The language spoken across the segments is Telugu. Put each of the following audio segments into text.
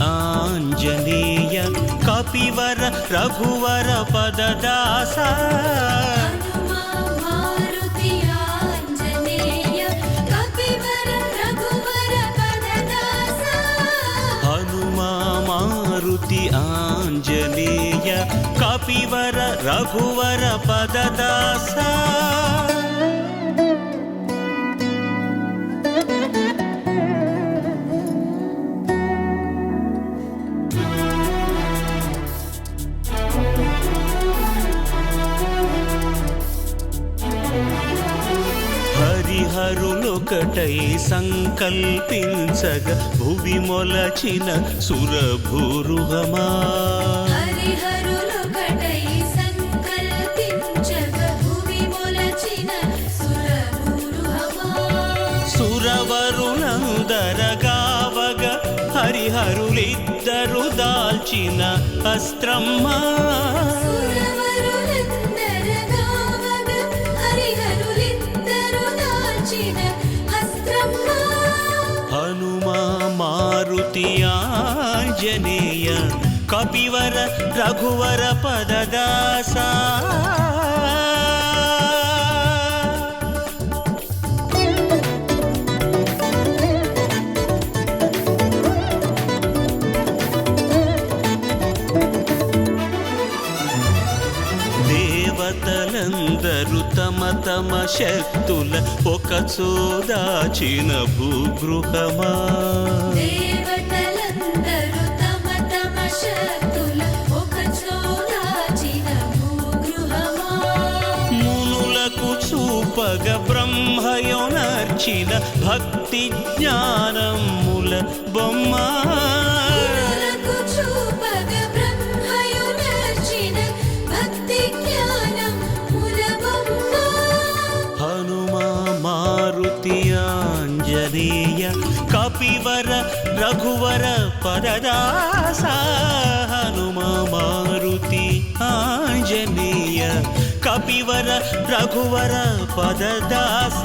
ಆಂಜನೇಯ ಕಪಿವರ ರಘುವರ ಪದದಾಸ ಹನುಮ ಮಾರುತಿ ಆಂಜನೇಯ ಕಪಿವರ ರಘುವರ ಪದದಾಸ హరులొకటై సంకల్పించగ భువి మొలచిన సురభూరుహమా హరిహరులొకటై సంకల్పించగ భువి మొలచిన సురభూరుహమా సురవరులందరగావగ హరిహరులిద్దరు దాల్చిన అస్త్రమ్మా హనుమ మారుతి ఆంజనేయ కపివర రఘువర పదదాస దేవతలందరూ తమ తమ శక్తుల ఒక చోదాచిన భూగృహమా దేవతలందరూ తమ తమ శక్తుల ఒక చోదాచిన భూగృహమా మునులకు చూపగ బ్రహ్మయోనర్చిన భక్తి జ్ఞానముల బొమ్మా ఆంజనేయ కపివర రఘువర పదదాస హనుమ మారుతి ఆంజనేయ కపివర రఘువర పదదాస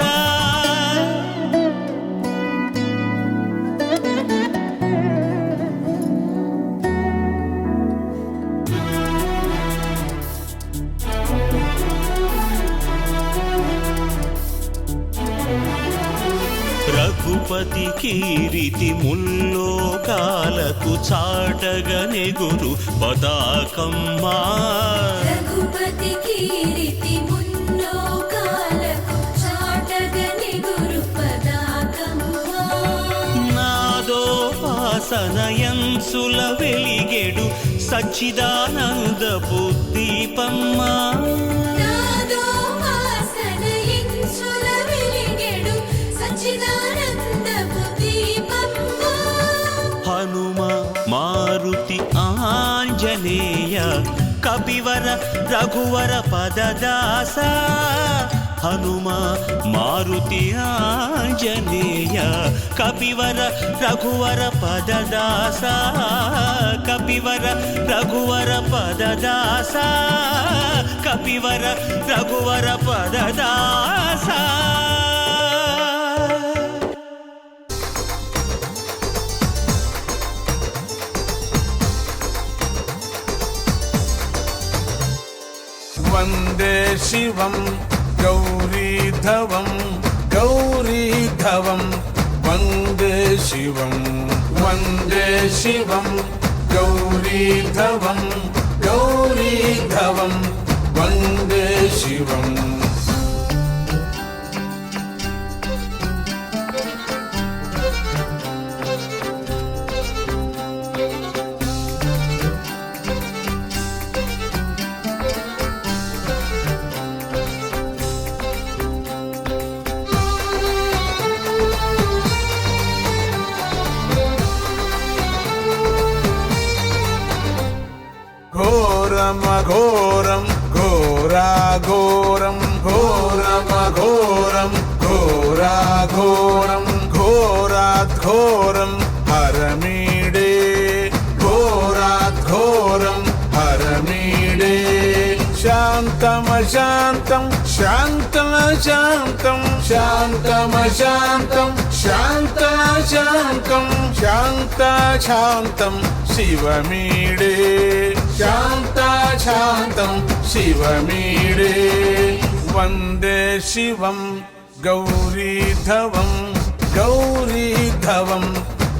రఘుపతి కీరితి ముల్లోకాలకు చాటగనెగురు పతాకమ్మా రఘుపతి కీరితి ముల్లోకాలకు చాటగనెగురు పతాకమ్మా నాదోపాసనయంసుల వెలిగెడు సచ్చిదానందపు దీపమ్మా హనుమ మారుతి ఆంజనేయ కపివర రఘువర పదదాస హనుమ మారుతి ఆంజనేయ కపివర రఘువర పదదాస కపివర రఘువర పదదాస కపివర రఘువర పదదాస వందే శివం గౌరీధవం గౌరీధవం వందే శివం వందే శివం గౌరీధవం గౌరీధవం వందే శివం ఘోరం ఘోరం ఘోర ఘోరాఘోరం ఘోరమఘోరం ఘోరాఘోరం ఘోరాద్ఘోరం హరమీడే ఘోరాద్ఘోరం హరమీడే శాంతమశాంతం శాంతమశాంతం శాంతమశాంతం శాంతశాంతం శాంతశాంతం శివమీడే శాంతశాంతం శివమీడే వందే శివం గౌరీధవం గౌరీధవం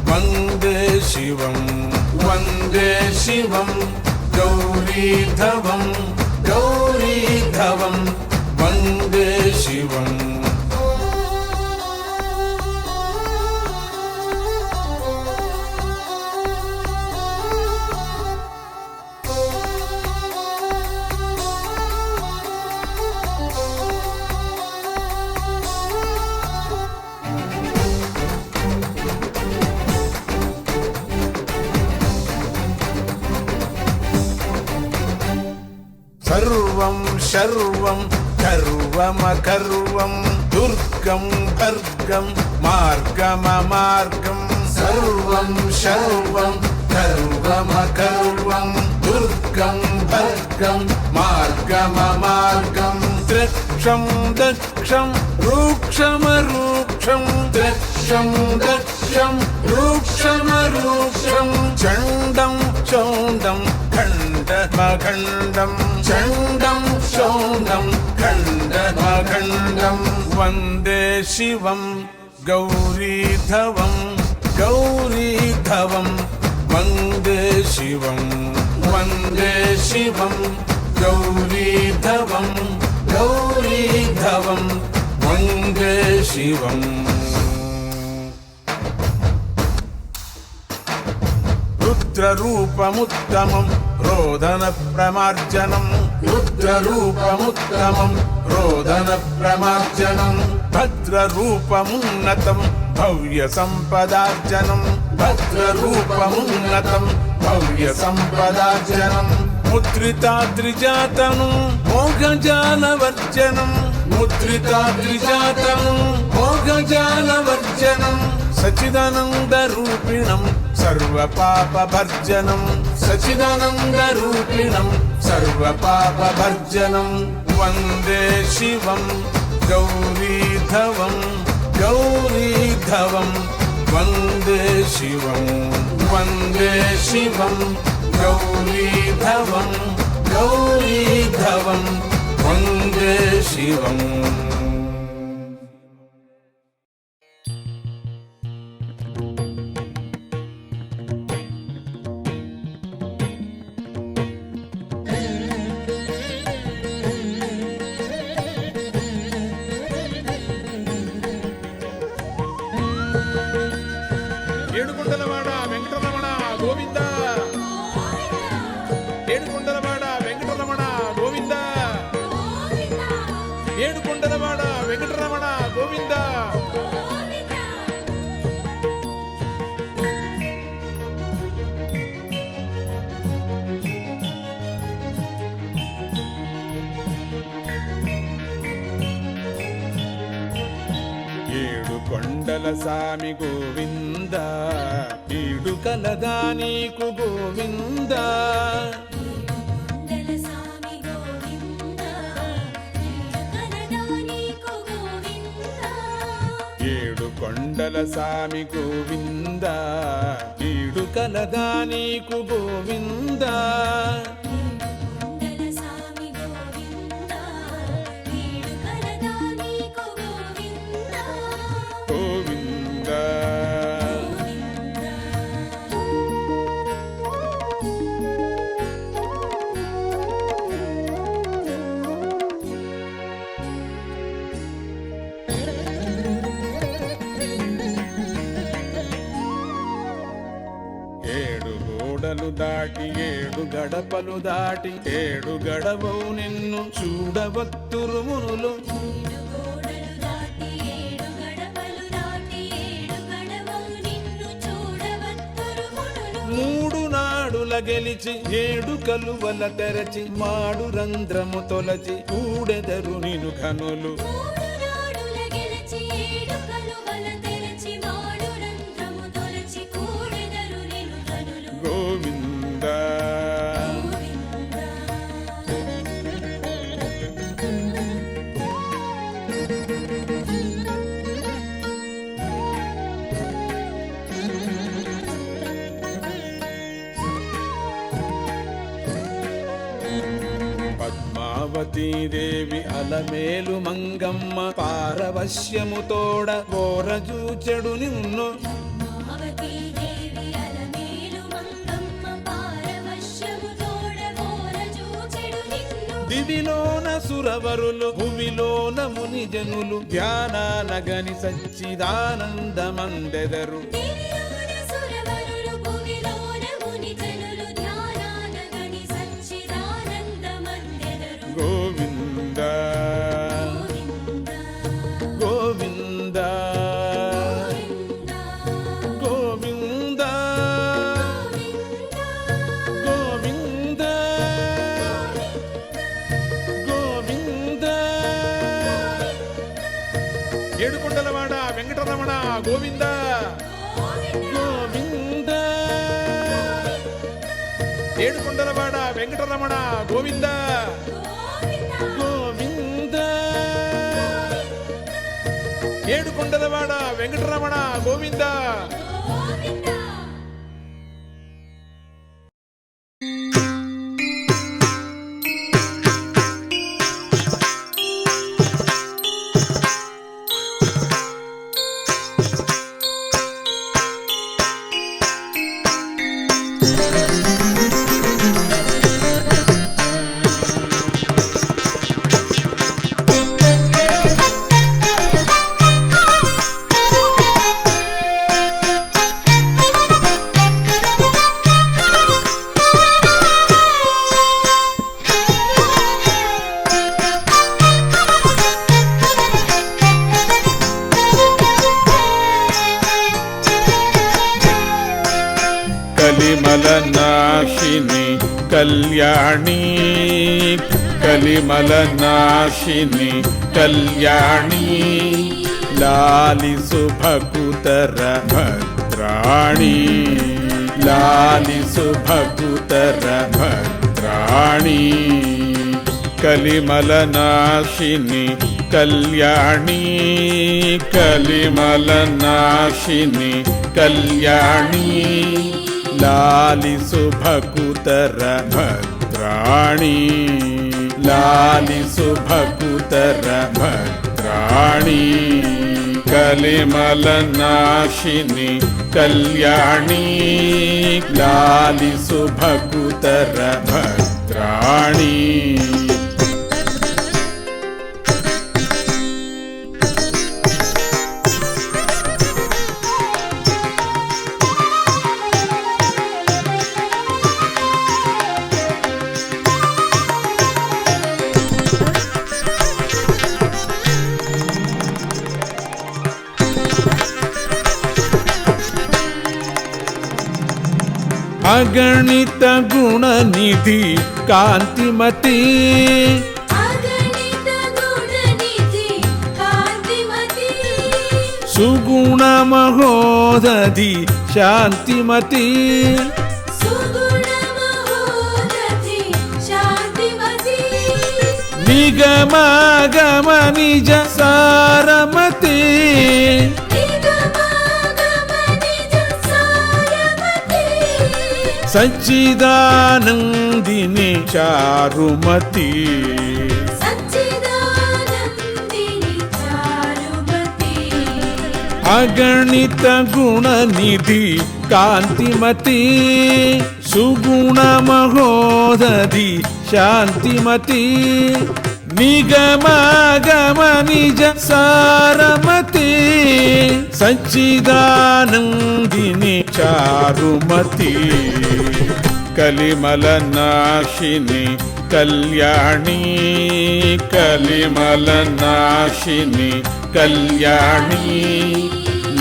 వందే శివం వందే శివం గౌరీధవం గౌరీధవం వందే శివం సర్వం శర్వం కర్వమకర్వం దుర్గం భర్గం మార్గమమార్గం సర్వం శర్వం కర్వమకర్వం దుర్గం భర్గం మార్గమమార్గం త్రక్షం దక్షం రూక్షమరూక్షం త్రక్షం దక్షం రూక్షమరూక్షం చండం చౌండం ఖండమఖండం చండం చౌండం ఖండమఖండం వందే శివం గౌరీధవం గౌరీధవం వందే శివం వందే శివం గౌరీధవం గౌరీధవం వందే శివం రుద్రరూపముత్తమం రోదన ప్రమార్జనం రుద్రరూపముత్తమం రోదన ప్రమార్జనం భద్రరూపమున్నతం భవ్య సంపదార్జనం భద్రరూపమున్నతం భవ్య సంపదార్జనం ముద్రితాద్రిజాతనం మోఘజాలవర్జనం ముద్రితాద్రిజాతనం మోఘజాలవర్జనం సచిదానంద రూపిణం సర్వ పాప భర్జనం సచిదానంద రూపిణం సర్వ పాప భర్జనం వందే శివం గౌరీధవం గౌరీధవం వందే శివం వందే శివం గౌరీధవం గౌరీధవం వందే శివం ఏడుకొండలవాడ వెంకటరమణ గోవింద ఏడుకొండలవాడ వెంకటరమణ గోవింద ఏడుకొండలవాడ వెంకటరమణ గోవింద కొండల సామి గోవింద ఈడు కలదా నీకు గోవింద ఏడు కొండల సామి గోవింద ఈడు కలదా నీకు గోవింద దాటి ఏడు గడపలు దాటి ఏడు గడవవు నిన్ను చూడవత్తురు మునులు మూడు నాడుల గెలిచి ఏడు కలువల తెరచి మాడు రంధ్రము తొలచి కూడెదరు నిను ఘనులు మూడు నాడుల గెలిచి ఏడు కలువల తెరచి మాడు రంధ్రము తొలచి కూడెదరు నిను ఘనులు. గోవింద పద్మావతీదేవి అలమేలు మంగమ్మ పారవశ్యము తోడ ఓరజూచెడు నిన్ను పద్మావతీ దేవి అలమేలు మంగమ్మ పారవశ్యము తోడ ఓరజూచెడు నిన్ను. దివిలోన సురవరులు భువిలోన ముని జనులు ధ్యానానగని సచ్చిదానందమందెదరు దివిలోన సురవరులు భువిలోన ముని జనులు ధ్యానానగని సచ్చిదానందమందెదరు. గోవింద గోవింద గోవింద గోవింద గోవింద గోవింద ఏడుకొండలవాడ వెంకటరమణ గోవింద గోవింద ఏడుకొండలవాడ వెంకటరమణ గోవింద గోవింద ఏడుకొండలవాడ వెంకటరమణ గోవింద. కలిమలనాశిని కళ్యాణి కలిమలనాశిని కళ్యాణి లాలిసు భకుతర భద్రాణి లాలిసు భకుతర భద్రాణి కలిమలనాశిని కళ్యాణి కలిమలనాశిని కళ్యాణి లాలిసు భకుతర భద్రాణి లాలిసు భకుతర భద్రాణి కలిమలనాశిని కళ్యాణి లాలిసు భకుతర భద్రాణి. అగణిత గుణనిధి కాంతిమతి అగణిత గుణనిధి కాంతిమతి సుగుణ మహోదధి శాంతిమతి సుగుణ మహోదధి శాంతిమతి నిగమాగమ నిజ సారమతి సచ్చిదానందిని చారుమతి సచ్చిదానందిని చారుమతి అగణిత గుణనిధి కాంతిమతి సుగుణ మహోదధి శాంతిమతి నిగమాగమ నిజ సారమతి సచ్చిదానందిని చారుమతి కలిమలనాశిని కళ్యాణి కలిమలనాశిని కళ్యాణి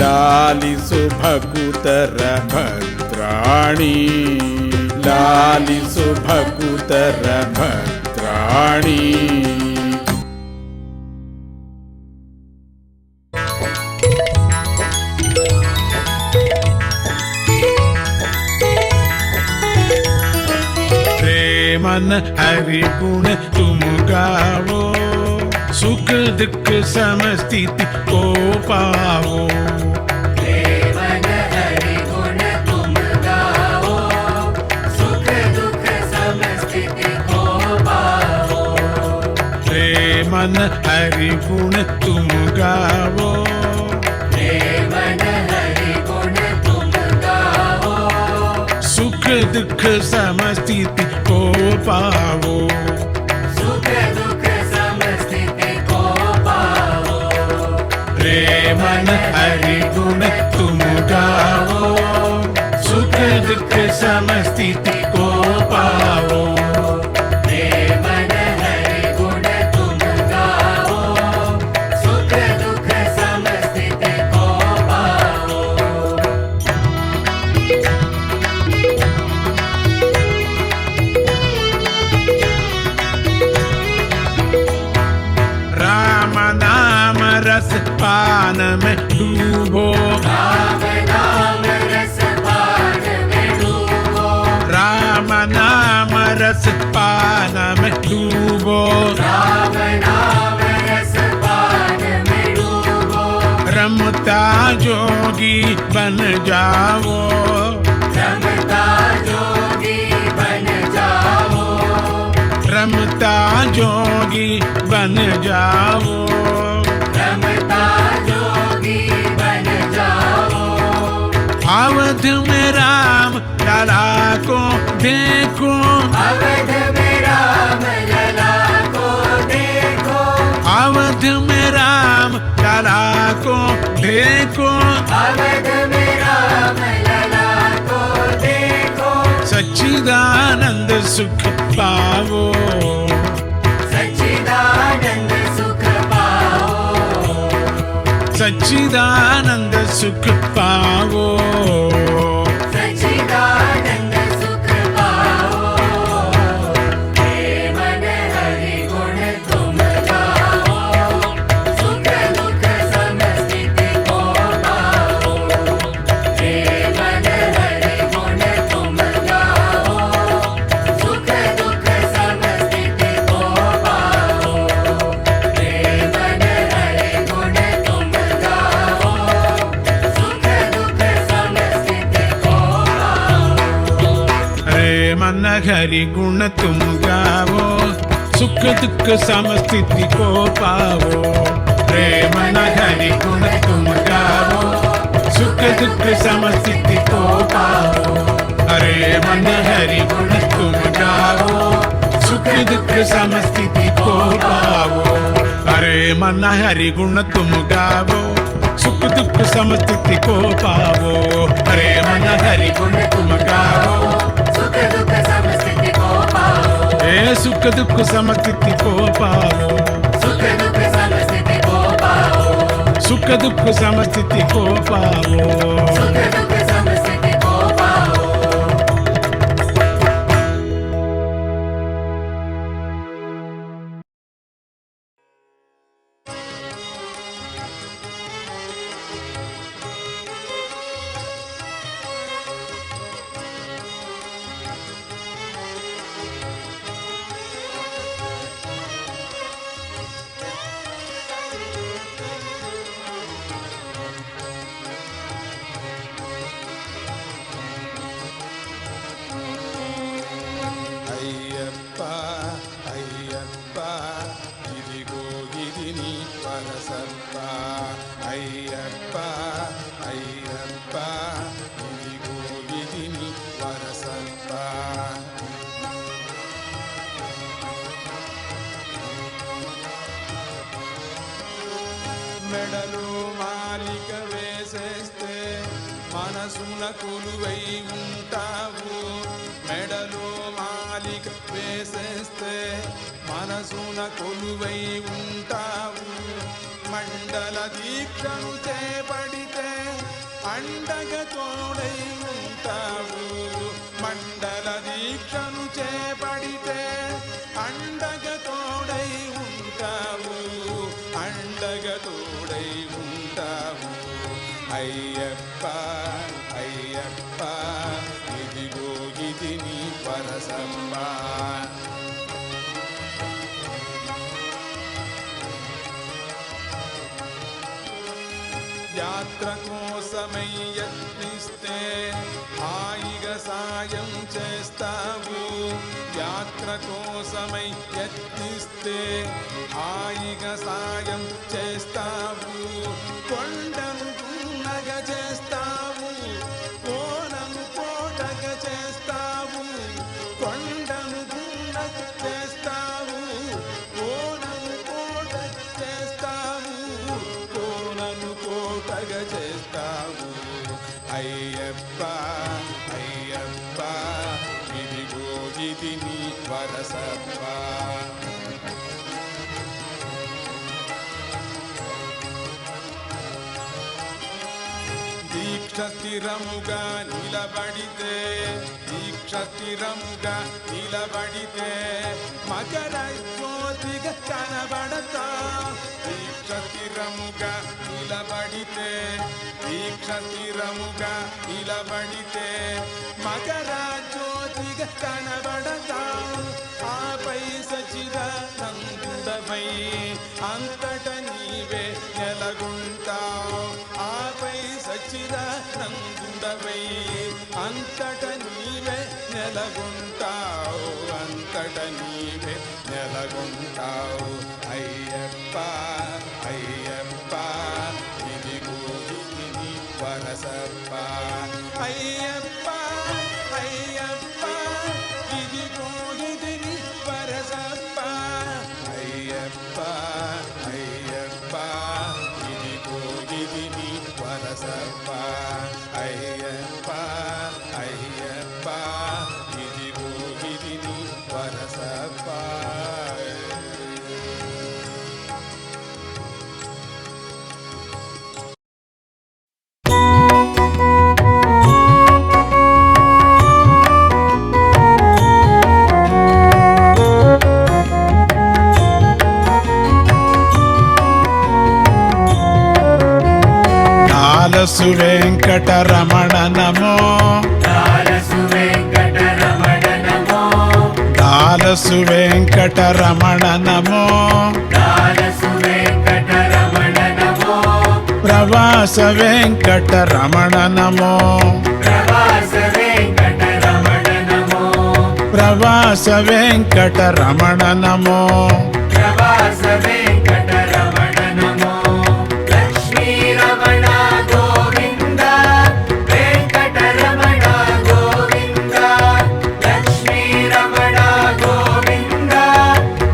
లాలిసు భకుతర భద్రాణి ಲಾಲಿಸು ಭಕುತರ ಭದ್ರಾಣಿ. मन हरि गुण तुम गावो, सुख दुख समस्थिति को पावो. मन हरि गुण तुम गाओ, सुख दुख समस्थिति को पाओ. मन हरि गुण तुम गावो, मन हरि गुण तुम गाओ, सुख दुख समस्थिति को पावो. सुख दुख समस्थिति को पाओ. मन हरि गुण तुम गावो, सुख दुख समस्थिति को पावो. मन हरि गुण तुम गाओ, सुख दुख समस्थिति को पाओ. राम नाम रस पान में डूबो, राम नाम रस पान में डूबो, राम नाम रस पान में डूबो. राम नाम रस पान में डूबो. रमता जोगी बन जाओ, रमता जोगी बन जाओ, रमता जोगी बन जाओ. रमता जोगी बन जाओ. अवध में राम लला को देखो, अवध में राम लला को देखो, अवध में राम लला को देखो. अवध में राम लला को देखो. सच्चिदानंद सुख पावो, सच्चिदानंद सुख पाओ. सच्चिदानंद सुख पावो. सच्चिदानंद सुख पाओ. मन हरि गुण तुम गाओ, सुख दुख समस्थिति को पाओ. मन हरि गुण तुम गाओ, सुख दुख समस्थिति को पाओ. मन हरि गुण तुम गाओ, सुख दुख समस्थिति को पाओ. रे मन हरि गुण तुम गावो, सुख दुख समस्थिति को पावो. रे मन हरि गुण तुम गावो, सुख दुख समस्थिति को पावो. अरे मन हरि गुण तुम गावो, सुख दुख समस्थिति को पावो. अरे मन हरि गुण तुम गावो, सुख दुख समस्थिति को पावो. अरे मन हरि गुण तुम गावो, सुख दुख समस्थिति को पाओ. ए सुख दुख समस्थिति को पावो. सुख दुख समस्थिति को पाओ. सुख दुख समस्थिति को पावो. सुख दुख समस्थिति को पाओ. ಅಯ್ಯಪ್ಪ ಅಯ್ಯಪ್ಪ ಇದಿಗೋ ಇದಿನಿ ಪರಸಪ್ಪ. ಅಯ್ಯಪ್ಪ ಅಯ್ಯಪ್ಪ ಇದಿಗೋ ಇದಿನಿ ಪರಸಪ್ಪ. మెడలో మాలిక వేసేస్తే మనసున కొలువై ఉంటావు. మెడలో మాలిక వేసేస్తే మనసున కొలువై ఉంటావు. మండల దీక్షను చేపడితే అండగా తోడై ఉంటావు. మండల అయ్యప్ప అయ్యప్ప ఇదిగో ఇది నీ పరసప్ప. యాత్ర కోసమై యత్నిస్తే హాయిగా సాయం చేస్తావు. యాత్ర కోసమై యత్నిస్తే హాయిగా సాయం చేస్తావు. కొండను గున్నగా చేస్తావు, కోనను కోటగా చేస్తావు. కొండను గున్నగా చేస్తావు, కోనను కోటగా చేస్తావు. కోనను కోటగా చేస్తావు. అయ్యప్ప అయ్యప్ప ఇదిగో ఇది నీ వరసప్ప. దీక్ష స్థిరముగా నిలబడితే, దీక్ష స్థిరముగా నిలబడితే మకర జ్యోతిగా కనబడతా. దీక్ష స్థిరముగా నిలబడితే, దీక్ష స్థిరముగా నిలబడితే మకర జ్యోతిగా కనబడతా. ఆపై సచ్చిదానందమై అంతట నీవే నెలగుంటావు. ఆపై సచ్చిదానందమై అంతట నీవే నెలగుంటావు. అంతట నీవే నెలగుంటావు. అయ్యప్ప అయ్యప్ప ఇదిగో ఇది నీ వరసప్ప. అయ్యప్ప అయ్యప్ప ఇదిగో ఇది నీ వరసప్ప. అయ్యప్ప అయ్యప్ప ఇదిగో ఇది నీ వరసప్ప. అయ్యప్ప అయ్యప్ప ఇదిగో ఇది నీ వరసప్ప. లాలసు వెంకటరమణ నమో, లాలసు వెంకటరమణ నమో, లాలసు వెంకటరమణ నమో. లాలసు వెంకటరమణ నమో, ప్రవాస వెంకటరమణ నమో, ప్రవాస వెంకటరమణ నమో, ప్రవాస వెంకటరమణ నమో. ప్రవాస వెంకటరమణ నమో. లక్ష్మీ రమణ గోవింద, వెంకటరమణ గోవింద. లక్ష్మీ రమణ గోవింద,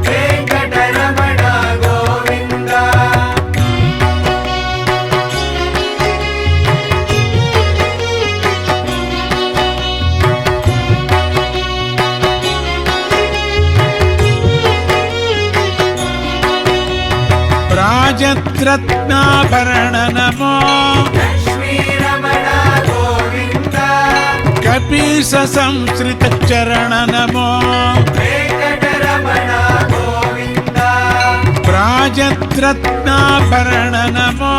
వెంకటరమణ గోవింద. రాజరత్నాభరణ నమో, లక్ష్మీ రమణ గోవింద, కపీస సంశ్రిత చరణ నమో. వెంకటరమణ గోవింద, రాజరత్నాభరణ నమో,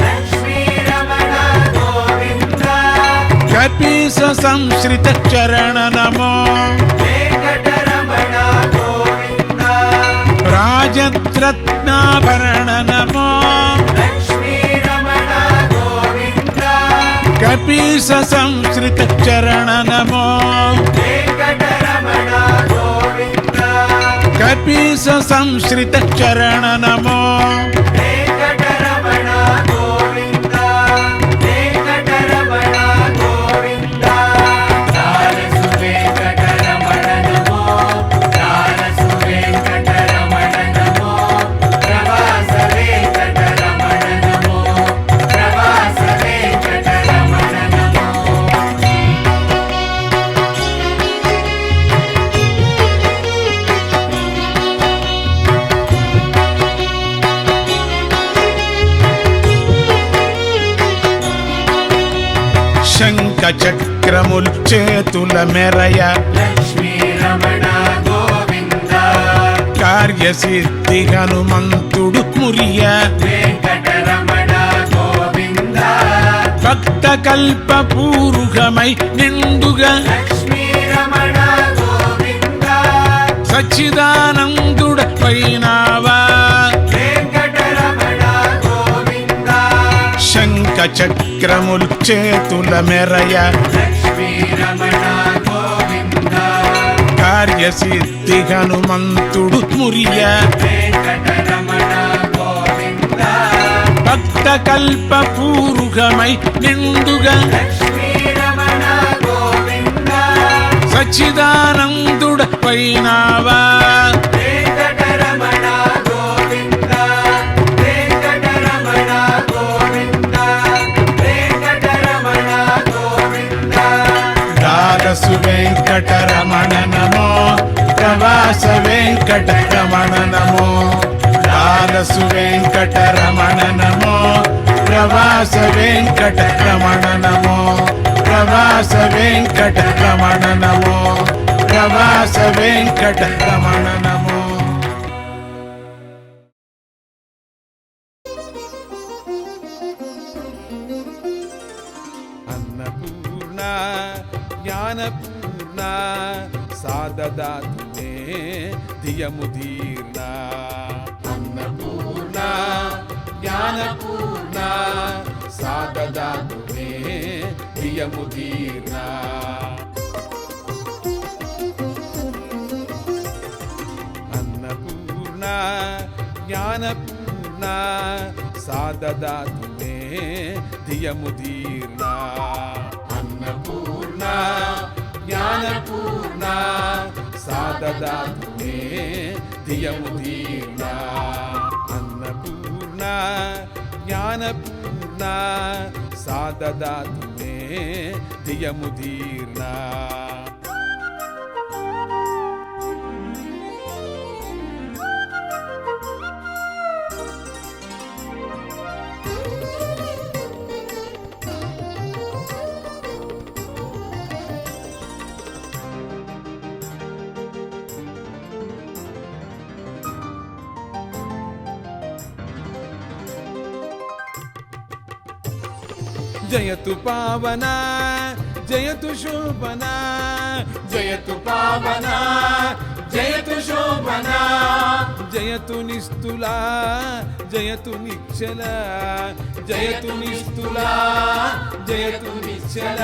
లక్ష్మీ రమణ గోవింద, కపీస సంశ్రిత చరణ నమో. వెంకటరమణ గోవింద, రాజరత్నాభరణ నమో, లక్ష్మీ రమణ గోవింద, కపీస సంశ్రిత చరణ నమో. వెంకటరమణ గోవింద, కపీస సంశ్రిత చరణ నమో. వెంకటరమణ గోవింద, వెంకటరమణ గోవింద. లాలసు వెంకటరమణ నమో, లాలసు వెంకటరమణ నమో, ప్రవాస వెంకటరమణ నమో, ప్రవాస వెంకటరమణ నమో. శంఖ చక్రములు చేతుల మెరయ, లక్ష్మీ రమణ గోవింద, కార్యసిద్ధి హనుమంతుడు మురియ. వెంకటరమణ గోవింద, కల్ప పూరుగమై నిండుగా లక్ష్మీ రమణ గోవింద సచ్చిదానందుడ పైనావా వెంకటరమణ గోవింద శంఖ చక్రములు చేతుల మెరయ లక్ష్మీ రమణ గోవింద కార్యసిద్ధి హనుమంతుడు మురియ వెంకటరమణ గోవింద భక్త కల్ప పూరుగమై నిండుగా లక్ష్మీ రమణ గోవింద సచ్చిదానందుడ పైనావా వెంకటరమణ గోవింద వెంకటరమణ గోవింద వెంకటరమణ గోవింద దారసు వెంకటరమణ నమో ప్రవాస వెంకటరమణ నమో దారసు వెంకటరమణ నమో ప్రవాస వెంకటరమణ నమో ప్రవాస వెంకటరమణ నమో ప్రవాస వెంకటరమణ నమో. అన్నపూర్ణ జ్ఞానపూర్ణ సాదదాతునే ధియముదీర్ణ అన్నపూర్ణ జ్ఞానపూర్ణ సాదదాతునే ధియముదీర్ణ అన్నపూర్ణ జ్ఞానపూర్ణ సాదదాతునే ధియముదీర్ణ అన్నపూర్ణ జ్ఞానపూర్ణ సాదదాతునే ధియముదీర్ణ అన్నపూర్ణ జ్ఞానపూర్ణ సాదదాతునే ధియముదీర్ణ జయతు పావన జయతు శోభన జయతు పావన జయతు శోభన జయతు నిస్తుల జయతు నిశ్చల జయతు నిస్తుల జయతు నిశ్చల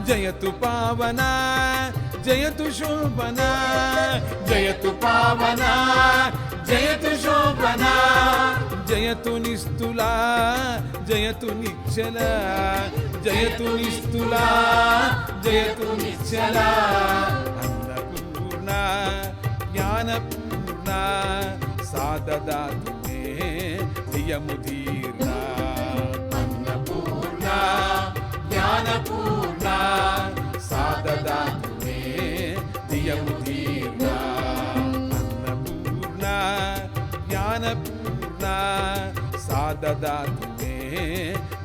జయతు పావన జయతు శోభన జయతు పావన జయతు శోభన జయతు నిస్తుల జయతు నిశ్చల జయతు నిస్తుల జయతు నిశ్చల అన్నపూర్ణ జ్ఞానపూర్ణ సాదదాతునే ధియముదీర్ణ అన్నపూర్ణ జ్ఞానపూర్ణ సాదదాతునే ధియముదీర్ణ అన్నపూర్ణ జ్ఞానపూర్ణ సాదదాతునే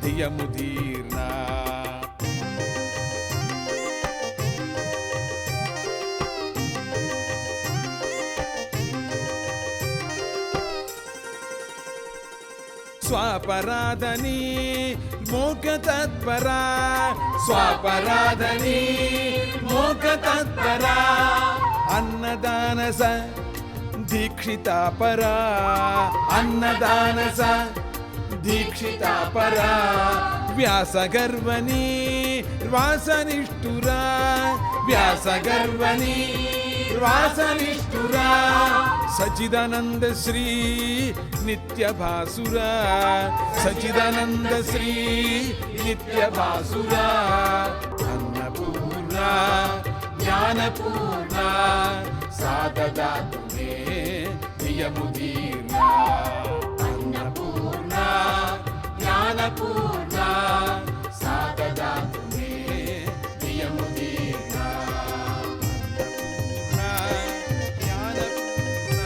ధియముదీర్ణ స్వాపరాధని మోక తత్పరా స్వాపరాధని మోక తత్పరా అన్నదానస దీక్షితా పరా అన్నదానస దీక్షితా పరా వ్యాసగర్వని వాసనిష్ఠురా వ్యాసగర్వని వాసనిష్ఠురా సచిదానంద శ్రీ నిత్యభాసురా సచిదానంద శ్రీ నిత్యభాసురా అన్నపూర్ణ జ్ఞానపూర్ణ సాదదాతునే ధియముదీర్ణ అన్నపూర్ణ జ్ఞానపూర్ణ సాదదాతునే ధియముదీర్ణ అన్నపూర్ణ జ్ఞానపూర్ణ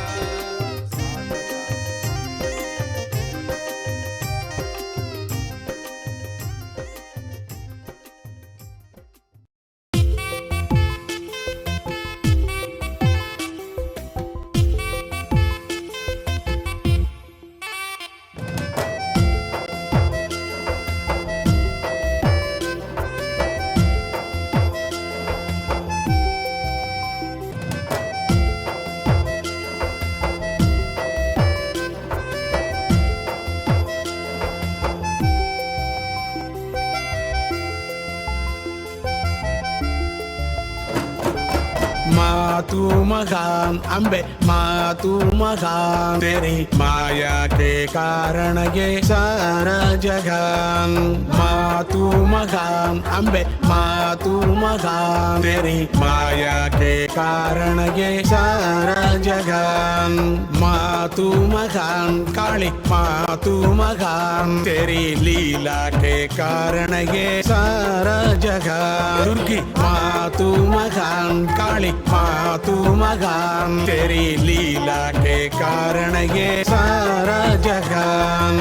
मातू महान अंबे मातू महान तेरी माया के कारण ये सारा जहान मातू महान अंबे मातू महान तेरी माया के कारण ये सारा जहान मातू महान काली मातू महान तेरी लीला के कारण ये सारा जहान दुर्गी मातू महान काली मातू महान तेरी लीला के कारण ये सारा जहान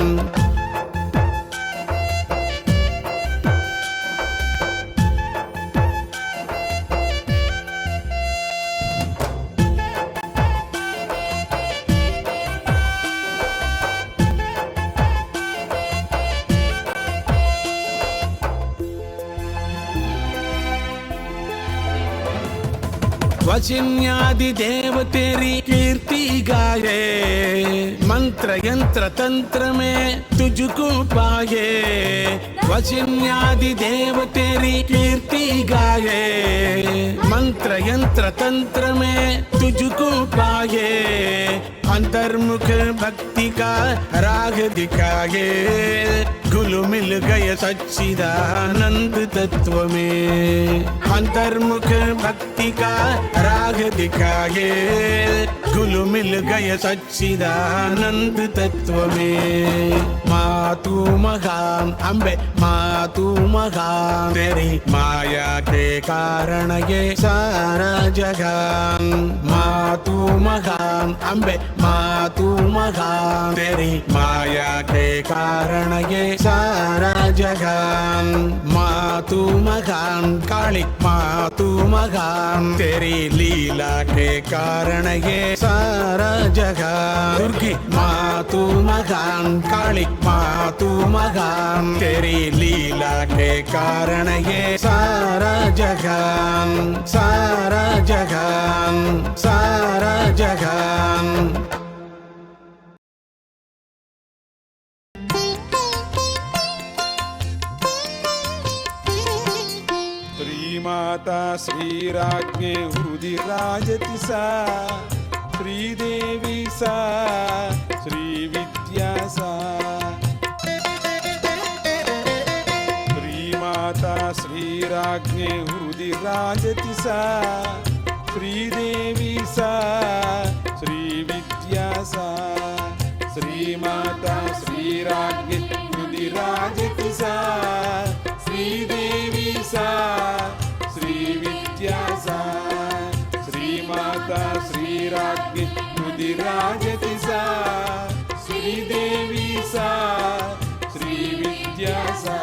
वशिन्यादि देव तेरी कीर्ति गाए मंत्र यंत्र तंत्र में तुझको पाए वशिन्यादि देव तेरी कीर्ति गाए मंत्र यंत्र तंत्र में तुझको पाए अंतर्मुख भक्ति का राग दिखाए घुल मिल गए सच्चिदानंद तत्व में अंतर्मुख भक्ति का राग दिखाए घुल मिल गए सच्चिदानंद तत्व में मातू महान अंबे मातू महान तेरी माया के कारण ये सारा जहान मातू महान अंबे मातू महान तेरी माया के कारण ये सारा जहान मातू महान काली मातू महान तेरी लीला के कारण ये सारा जहान दुर्गी मातू महान काली मातू महान तेरी लीला के कारण ये सारा जहान सारा जहान सारा जहान श्रीमाता श्रीराज्ञे हृदि राजति सा श्रीदेवी सा श्रीविद्या सा श्रीमाता श्रीराज्ञे हृदि राजति सा श्रीदेवी सा श्रीविद्या सा श्रीमाता श्रीराज्ञे हृदि राजति सा श्रीदेवी सा श्रीविद्या सा श्रीमाता श्रीराज्ञे हृदि राजति सा श्रीदेवी सा श्रीविद्या सा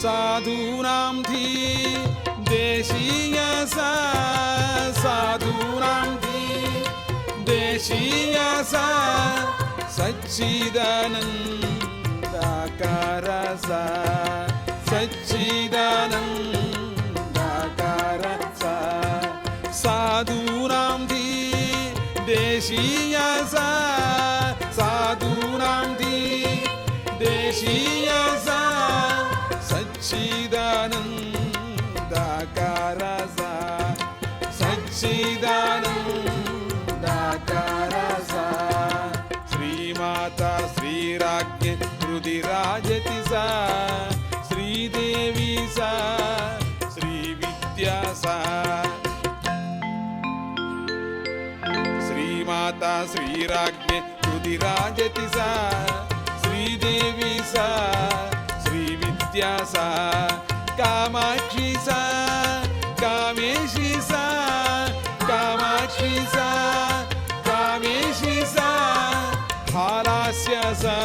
साधूनां धी देशीय सा साधूनां धी देशीय सा सच्चिदानन्दाकार सा सच्चिदानन्दाकार सा साधूनां धी देशीय सा साधूनां धी देशीय सा सच्चिदानन्दाकार सा सच्चिदानन्दाकार सा श्रीमाता श्रीराज्ञे हृदि राजति सा श्रीदेवी सा श्रीविद्या सा श्रीमाता श्रीराज्ञे हृदि राजति सा श्रीदेवी सा श्रीविद्या सा कामाक्षी सा कामेशी सा कामाक्षी सा कामेशी सा हालास्य सा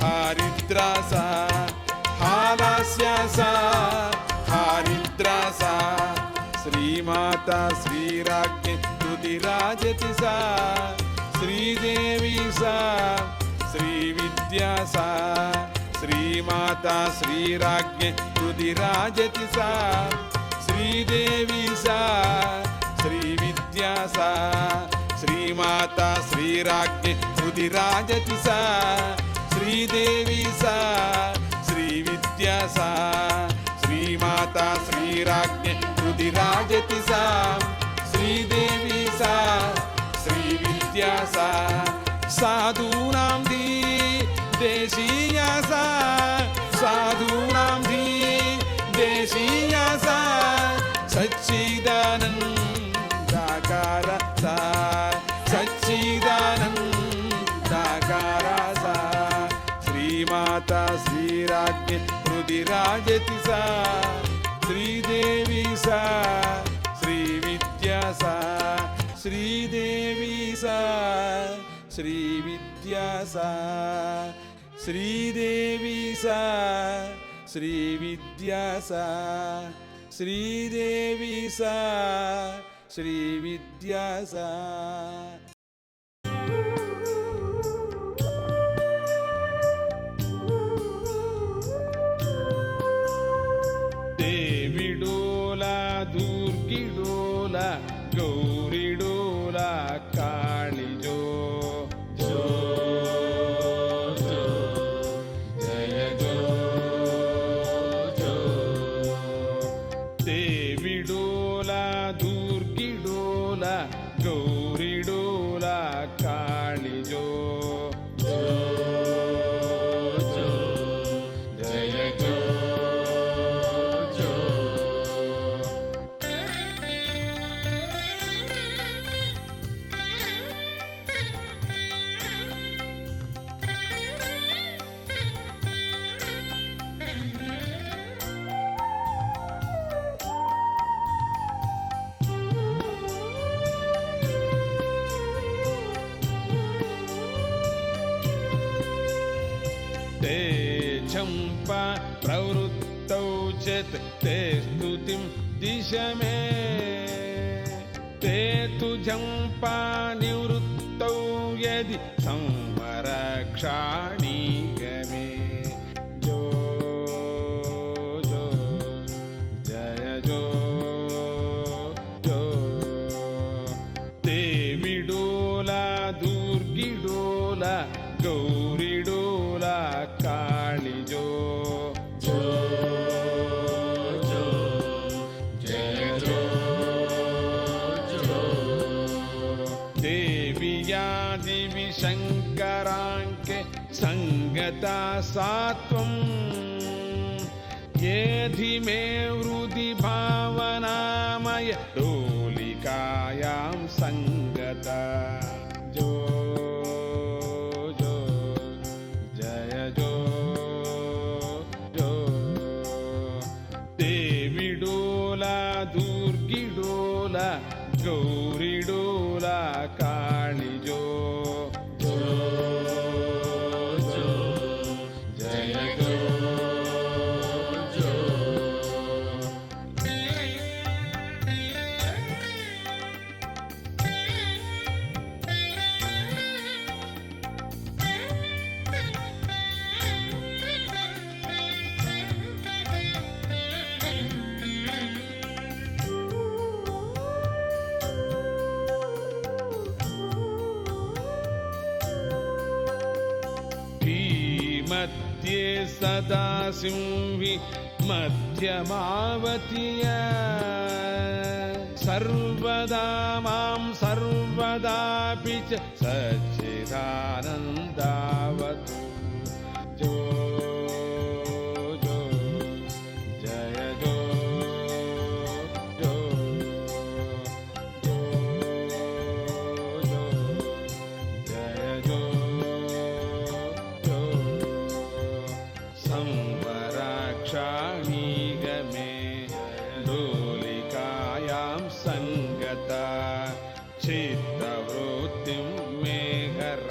हारिद्रा सा हालास्य सा हारिद्रा सा श्रीमाता श्रीराज्ञे हृदि राजति सा श्रीदेवी सा श्रीविद्या सा श्रीमाता श्रीराज्ञे हृदि राजति सा श्रीदेवी सा श्रीविद्या सा श्रीमाता श्रीराज्ञे हृदि राजति सा श्रीदेवी सा श्रीविद्या सा श्रीमाता श्रीराज्ञे हृदि राजति सा श्रीदेवी सा श्रीविद्या सा साधूनां देशीया सा साधूनां देशीया सा सच्चिदानन्दाकार सा सच्चिदानन्दाकार सा श्रीमाता श्रीराज्ञे हृदि राजति सा श्रीदेवी सा श्रीविद्या सा श्रीदेवी सा श्रीविद्या सा श्रीदेवी सा श्रीविद्या सा श्रीदेवी सा श्रीविद्या सा ದೇವಿಡೋಲ ದುರ್ಗಿಡೋಲ ಗೌರಿಡೋಲ ಕಾಳಿಜೋ ಜೋ ಜೋ ಜಯ ಜೋ ಜೋ ದೇವಿಡೋಲ ದುರ್ಗಿಡೋಲ ಗೌರಿಡೋಲ ಕಾಳಿಜೋ ಜೋ ಜೋ ಜಯ ಜೋ ते चम्पा प्रवृत्तौ चेत् ते स्तुतिं दिश मे ते तु चम्पा निवृत्तौ यदि संवरक्षाणि गमे जो जो जय जो जो देविडोला दुर्गिडोला गौरिडोला कालिजो जो जो जय जो जो देवियादिवि शङ्कराङ्के सङ्गता सात्वं येधि मे हृदि भावनामय डोलिकायां सङ्गता जो दुर्गिडोला गौरिडोला कालिजो जो जो जय जो जो मध्ये सदा सिंहि मध्यमावतीय सर्वदा मां सर्वदापि च सच्चिदानन्दावतु जो जो जय जो जो जो जो जय जो संवराक्षाणि गमे डोलिकायां सङ्गता चित्तवृत्तिं मे हर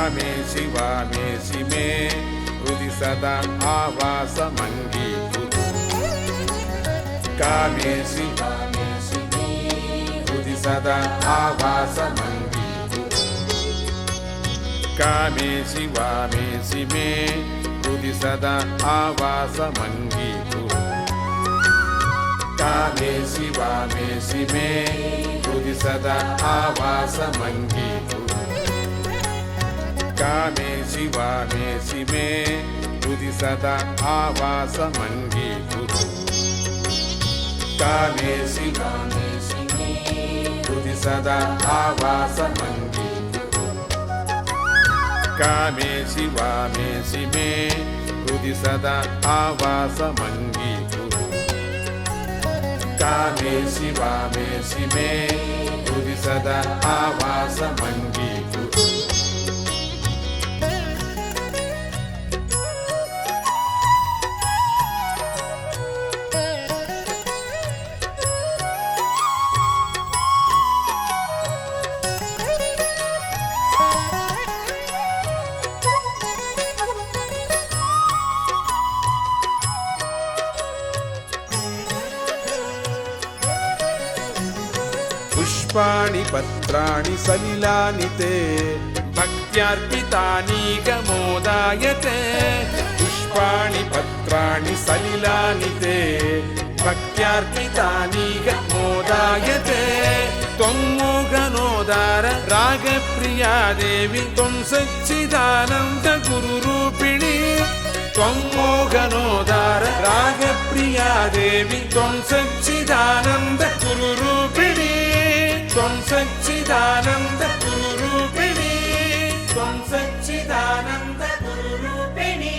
कामेशि वामेशि मे हृदि सदा आवासमङ्गीकुरु कामेशि वामेशि मे हृदि सदा आवासमङ्गीकुरु कामेशि वामेशि मे हृदि सदा आवासमङ्गीकुरु कामेशि वामेशि मे हृदि सदा आवासमङ्गीकुरु कामेशि वामेशि मे हृदि सदा आवासमङ्गीकुरु कामेशि वामेशि मे हृदि सदा आवासमङ्गीकुरु कामेशि वामेशि मे हृदि सदा आवासमङ्गीकुरु कामेशि वामेशि मे हृदि सदा आवासमङ्गीकुरु पुष्पाणि पत्राणि सलिलानि ते भक्त्यार्पितानीग मोदायते पुष्पाणि पत्राणि सलिलानि ते भक्त्यार्पितानीग मोदायते त्वम्मोहनोदार रागप्रिया देवी त्वं सच्चिदानन्द गुरुरूपिणी त्वम्मोहनोदार रागप्रिया देवी त्वं सच्चिदानन्द गुरुरूपिणी त्वं सच्चिदानन्द गुरुरूपिणी त्वं सच्चिदानन्द गुरुरूपिणी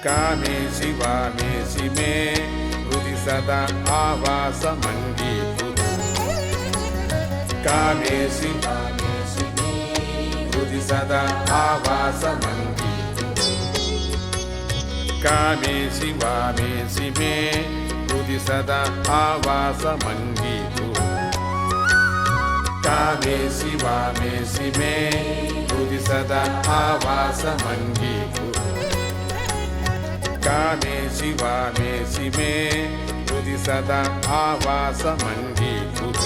कामेशि वामेशि मे हृदि सदा आवासमङ्गीकुरु कामेशि वामेशि मे हृदि सदा आवासमङ्गीकुरु कामेशि वामेशि मे हृदि सदा आवासमङ्गीकुरु कामेशि वामेशि मे हृदि सदा आवासमङ्गीकुरु कामेशि वामेशि मे हृदि सदा आवासमङ्गीकुरु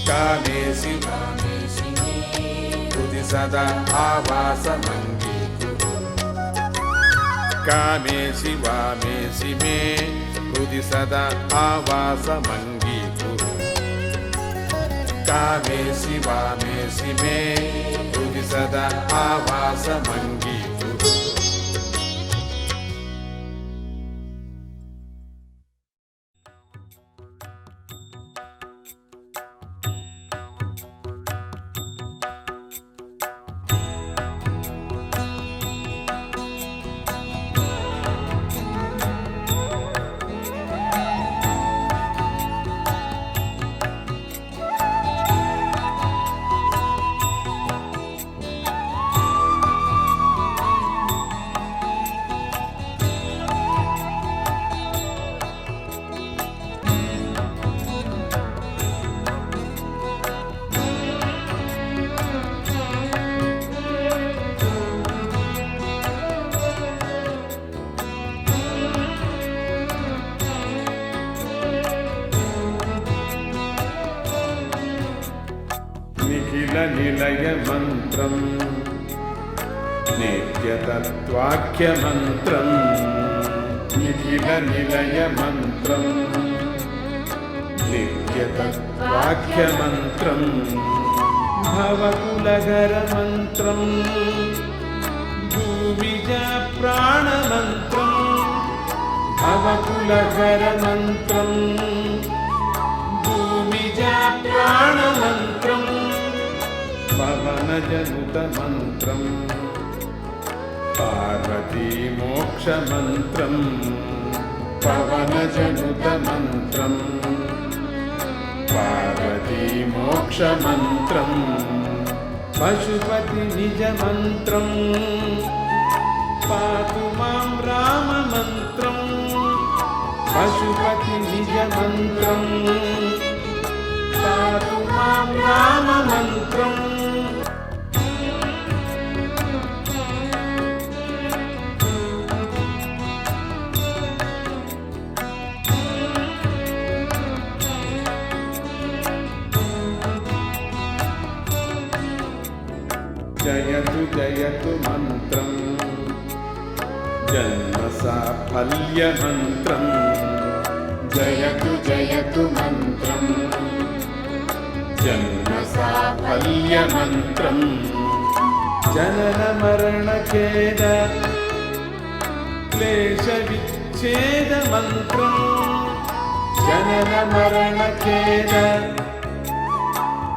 कामेशि वामेशि मे हृदि सदा आवासमङ्गीकुरु कामेशि वामेशि मे हृदि सदा आवासमङ्गीकुरु कामेशि वामेशि मे हृदि सदा आवासमङ्गीकुरु निलय मंत्रं नित्यतत्वाख्य मंत्रं निलय मंत्रं नित्यतत्वाख्य मंत्रं भवकुलगर मंत्रं भूमिजा प्राण मंत्रं भवकुलगर मंत्रं भूमिजा प्राण मंत्रं पवनजनुत मंत्रं पार्वती मोक्ष मंत्रं पवनजनुत मंत्रं पार्वती मोक्ष मंत्रं पशुपति निज मंत्रं पातु मां राम मंत्रं पशुपति निज मंत्रं ददातु मां राममन्त्रम् जयतु जयतु मन्त्रम् जन्मसाफल्यमन्त्रम् जयतु जयतु मन्त्रम् जन्मसाफल्यमन्त्रम् जननमरणखेद क्लेशविच्छेदमन्त्रम् जननमरणखेद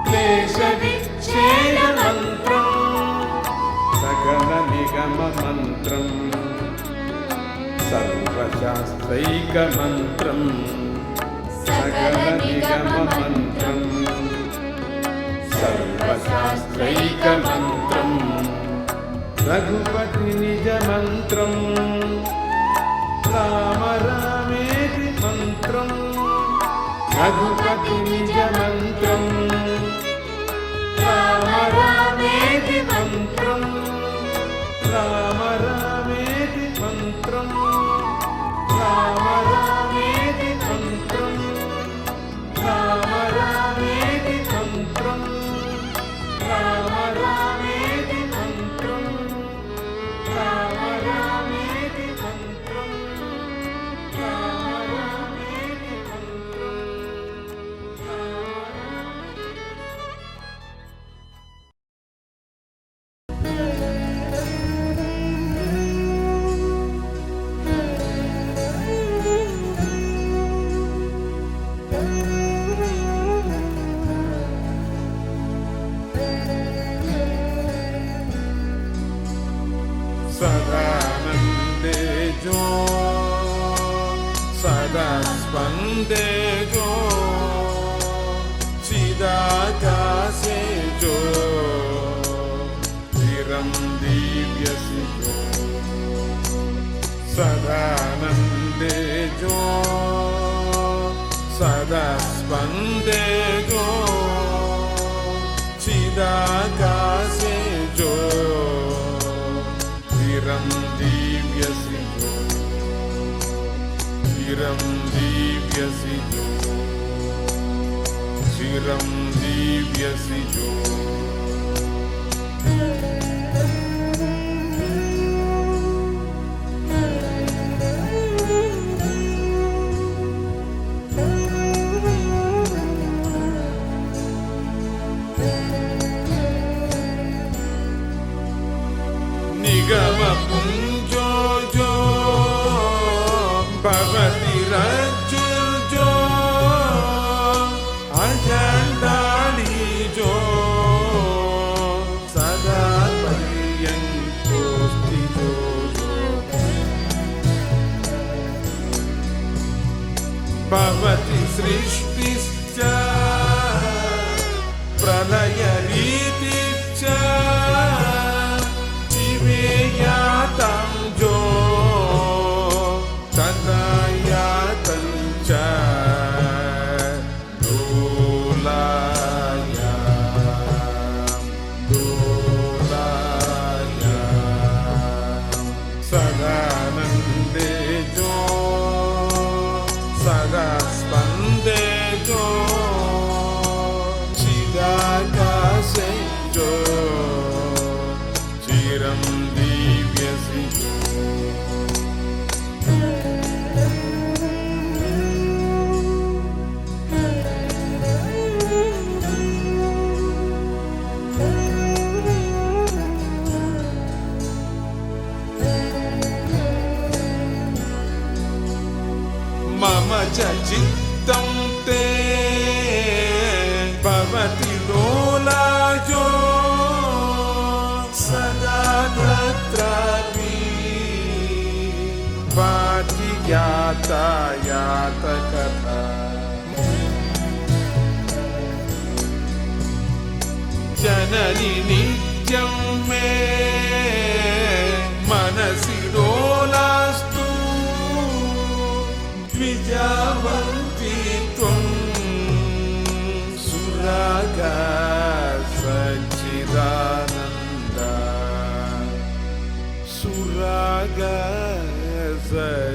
क्लेशविच्छेदमन्त्रम् सकलनिगममन्त्रम् सर्वशास्त्रैकमन्त्रम् सकलनिगममन्त्रम् सर्वशास्त्रैकमन्त्रम् रघुपतिनिजमन्त्रम् राम रामेति मन्त्रम् रघुपतिनिजमन्त्रम् राम रामेति मन्त्रम् राम रामेति मन्त्रम् राम रामेति मन्त्रम् राम रामेति मन्त्रम् राम रामेति मन्त्रम् राम रामेति मन्त्रम् राम रामेति सदानन्दे जो सदा स्पन्दे जो चिदाकाशे जो चिरं दीव्यसि जो सदानन्दे जो सदा स्पन्दे जो चिदाकाशे जो चिरं दीव्यसि जो चिरं दीव्यसि जो चिरं दीव्यसि जो निगमपुञ्जो जो भवति रज्जुर्जो अजण्डाली जो सदा पर्यङ्कोऽस्ति जो भवति सृष्टिश्च प्रलयरीतिश्च यातं जो तथा यातं च दोलाया दोलाया सदानन्दे जो सदा स्पन्दे जो चिदाकाशे जो चिरं दीव्यसि जो मम च चित्तं ते भवति लोलायो सदा तत्रापि भाति यातायातकथा जननि नित्यं मे मनसि लोलास्तु द्विजावन्ति त्वं सुर ಸರಿ